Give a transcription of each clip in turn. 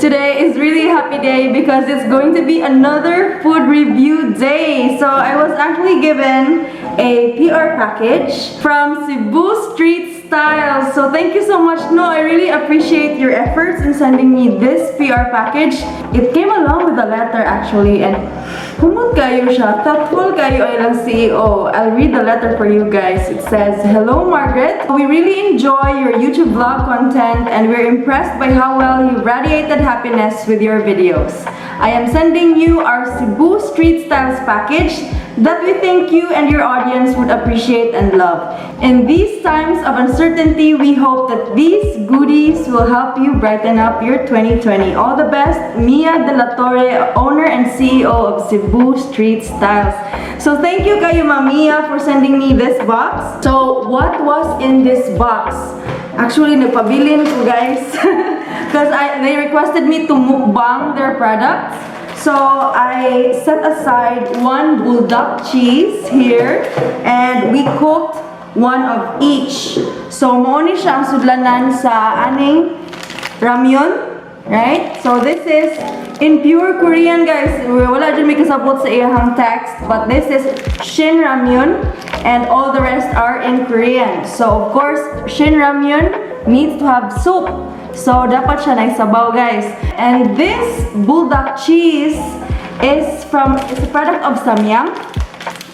Today is really a happy day because it's going to be another food review day. So I was actually given a PR package from Cebu Street Style. So thank you so much. No, I really appreciate your efforts in sending me this PR package. It came along with a letter actually, and humot kayo siya. Thoughtful kayo ay lang CEO. I'll read the letter for you guys. It says, "Hello Margrette. We really enjoy your YouTube vlog content and we're impressed by how well you radiated happiness with your videos. I am sending you our Cebu Street Styles package that we think you and your audience would appreciate and love. In these times of uncertainty, we hope that these goodies will help you brighten up your 2020. All the best, Mia De La Torre, owner and CEO of Cebu Street Styles." So thank you kayo Mia for sending me this box. So what was in this box? Actually, nagpabilin ko guys because they requested me to mukbang their products. So I set aside one Buldak cheese here and we cooked one of each. So mauni siya ang sudlanan sa aning Ramyun, right? So this is in pure Korean guys. Wala dyan may kasabot sa iyahang text, but this is Shin Ramyun and all the rest are in Korean. So of course, Shin Ramyun needs to have soup. So, dapat siya naisabaw, guys. And this Buldak cheese is a product of Ssamjang.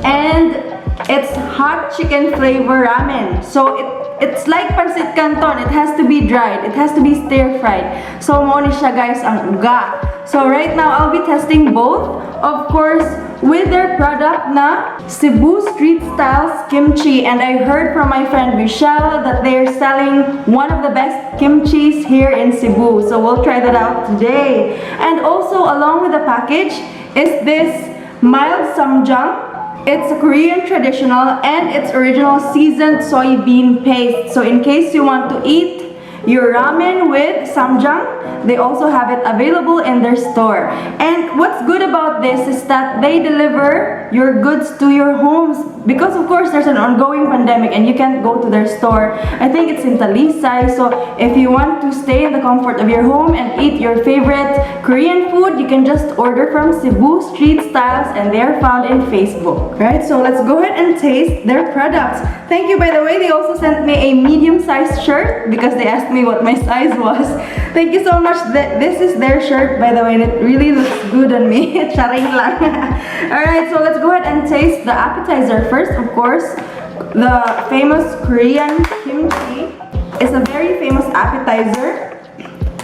And it's hot chicken flavor ramen. So, it's like pancit canton. It has to be dried. It has to be stir-fried. So, mauni siya, guys, ang uga. So, right now, I'll be testing both. Of course, with their product na Cebu Street Styles Kimchi. And I heard from my friend Michelle that they're selling one of the best kimchis here in Cebu. So we'll try that out today. And also along with the package is this mild Ssamjang. It's a Korean traditional and it's original seasoned soybean paste. So in case you want to eat your ramen with Ssamjang, they also have it available in their store. And what's good about this is that they deliver your goods to your homes because of course there's an ongoing pandemic and you can't go to their store. I think it's in Talisay, so if you want to stay in the comfort of your home and eat your favorite Korean food, you can just order from Cebu Street Styles and they're found in Facebook. Right, so let's go ahead and taste their products. Thank you, by the way. They also sent me a medium-sized shirt because they asked me what my size was. Thank you so much. This is their shirt, by the way, and it really looks good on me. Charing lang. Alright, so let's go ahead and taste the appetizer first. Of course, the famous Korean kimchi is a very famous appetizer.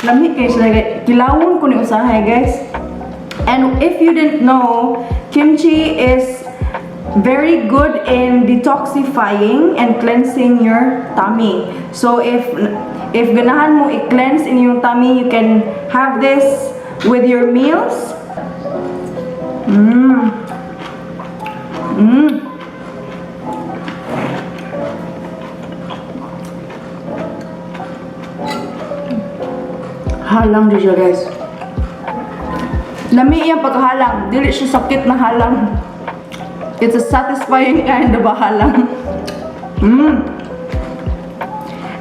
Lamig kayo siya. Kilawon ko ni usahay, guys. And if you didn't know, kimchi is very good in detoxifying and cleansing your tummy. So if ganahan mo i-cleanse in yung tummy, you can have this with your meals. Halang di siya, guys. Lami iyang paghalang, dili siya sakit na halang. It's a satisfying kind of halang.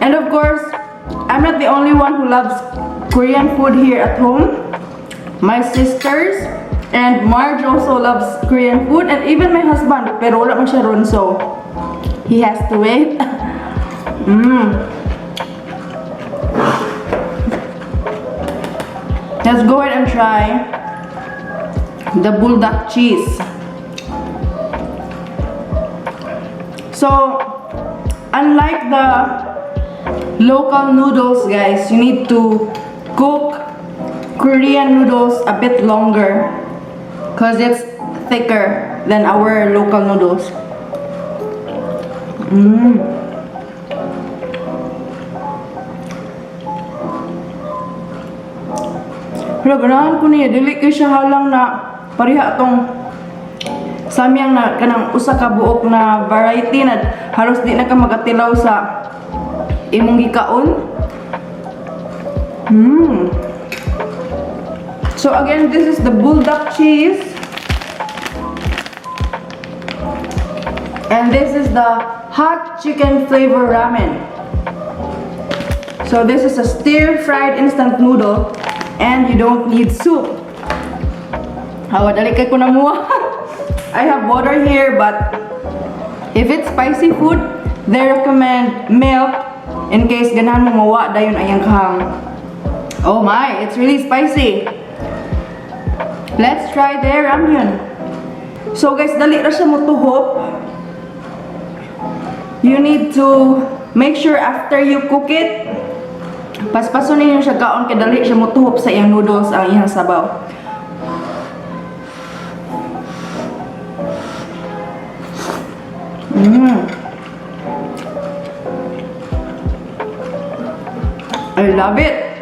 And of course, I'm not the only one who loves Korean food here at home. My sisters and Marge also loves Korean food, and even my husband, pero wala man siya ron, so he has to wait. Let's go ahead and try the Buldak cheese. So, unlike the local noodles, guys, you need to cook Korean noodles a bit longer because it's thicker than our local noodles. Pero ganahan ko niya, dili ko siya halang na pariha atong samyang na kanang usa ka buok na variety na halos di na ka magatilaw sa imong gikaon. So again, this is the Buldak cheese. And this is the hot chicken flavor ramen. So this is a stir-fried instant noodle and you don't need soup. Dali kay ko namuha. I have water here, but if it's spicy food, they recommend milk in case ganahan mo mawa dayon ayang kahang. Oh my, it's really spicy. Let's try their ramyun. So guys, dali ra siya motuhop. You need to make sure after you cook it, paspason ninyo siya kaon kay dali siya motuhop sa iyang noodles ang iyang sabaw. I love it.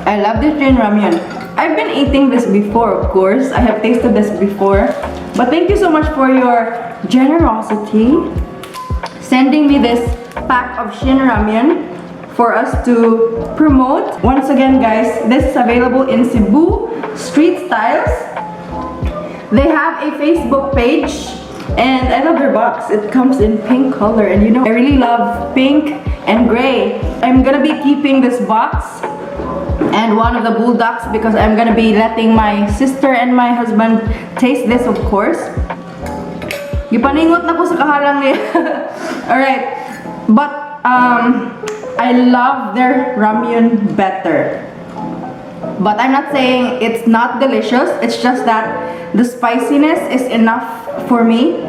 I love this Shin ramyun. I've been eating this before, of course. I have tasted this before. But thank you so much for your generosity sending me this pack of Shin ramyun for us to promote. Once again, guys, this is available in Cebu Street Styles. They have a Facebook page. And I love their box. It comes in pink color, and you know I really love pink and gray. I'm gonna be keeping this box and one of the Buldaks because I'm gonna be letting my sister and my husband taste this, of course. Gipaningot na ko sa kahalang niya. Alright, but I love their ramyun better. But I'm not saying it's not delicious. It's just that the spiciness is enough for me.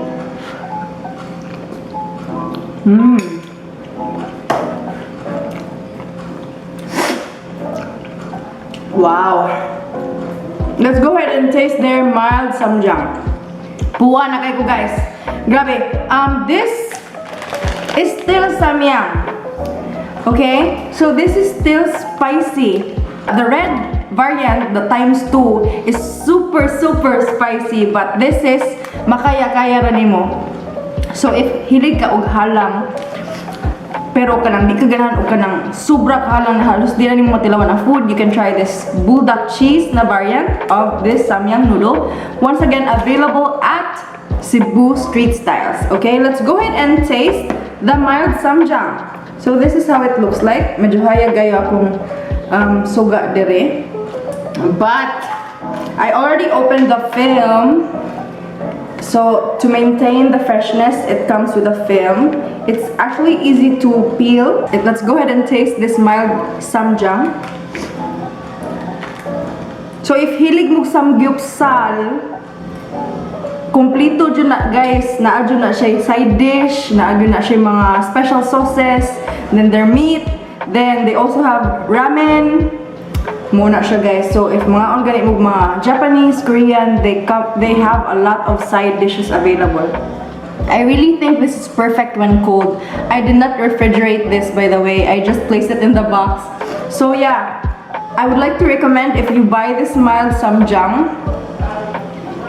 Wow. Let's go ahead and taste their mild Ssamjang. Puwa na kayo guys. Grabe. This is still Ssamjang. Okay? So this is still spicy. The red variant, the ×2, is super spicy, but this is makaya-kaya ra nimo. So if hilig ka og halang pero kanang di ka ganahan og kanang sobra ka halang na halos di na nimo matilawan ang food, you can try this Buldak cheese na variant of this Ssamjang noodle. Once again, available at Cebu Street Styles. Okay, let's go ahead and taste the mild Ssamjang. So this is how it looks like. Medyo hayag gayo akong suga dire. But I already opened the film. So to maintain the freshness, it comes with a film. It's actually easy to peel. Let's go ahead and taste this mild Ssamjang. So if hilig mo samgyupsal, kumplito dyan na guys. Naadyo na siya side dish, naadyo na siya mga special sauces, then their meat. Then they also have ramen. Muna siya guys. So if mga on ganit mo mga Japanese, Korean, they have a lot of side dishes available. I really think this is perfect when cold. I did not refrigerate this, by the way. I just placed it in the box. So yeah, I would like to recommend if you buy this mild Ssamjang,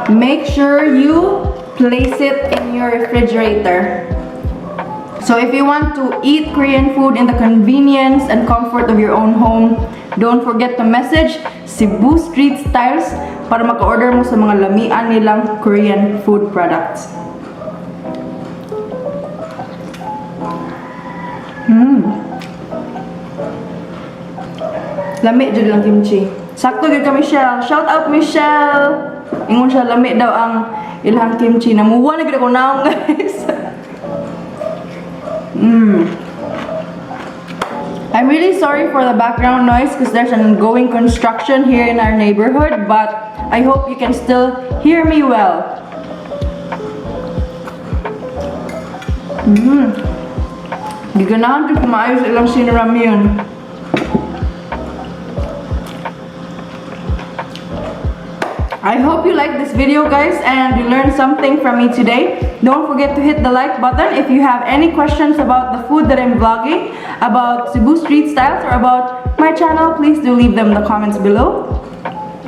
make sure you place it in your refrigerator. So if you want to eat Korean food in the convenience and comfort of your own home, don't forget to message Cebu Street Styles para maka-order mo sa mga lamian nilang Korean food products. Lami dyan lang kimchi. Sakto dyan ka Michelle. Shout out Michelle! Ingon siya, lami daw ang ilang kimchi. Namuwa na gina ko naong guys. I'm really sorry for the background noise because there's an ongoing construction here in our neighborhood, but I hope you can still hear me well. Giganahan din kumaayos ilang Shin ramyun. I hope you liked this video guys and you learned something from me today. Don't forget to hit the like button if you have any questions about the food that I'm vlogging, about Cebu Street Styles, or about my channel, please do leave them in the comments below.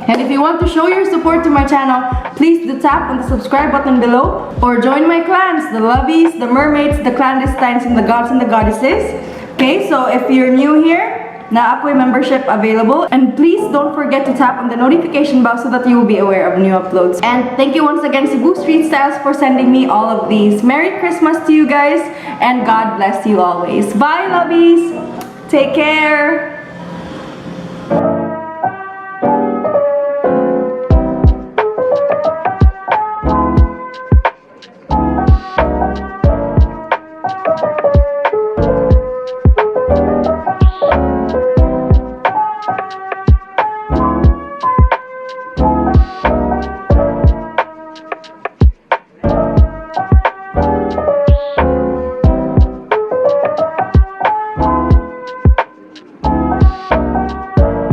And if you want to show your support to my channel, please do tap on the subscribe button below or join my clans, the lovies, the mermaids, the clandestines, and the gods and the goddesses. Okay, so if you're new here, na ako'y membership available. And please don't forget to tap on the notification bell so that you will be aware of new uploads. And thank you once again, Cebu Street Styles, for sending me all of these. Merry Christmas to you guys, and God bless you always. Bye, lovies! Take care!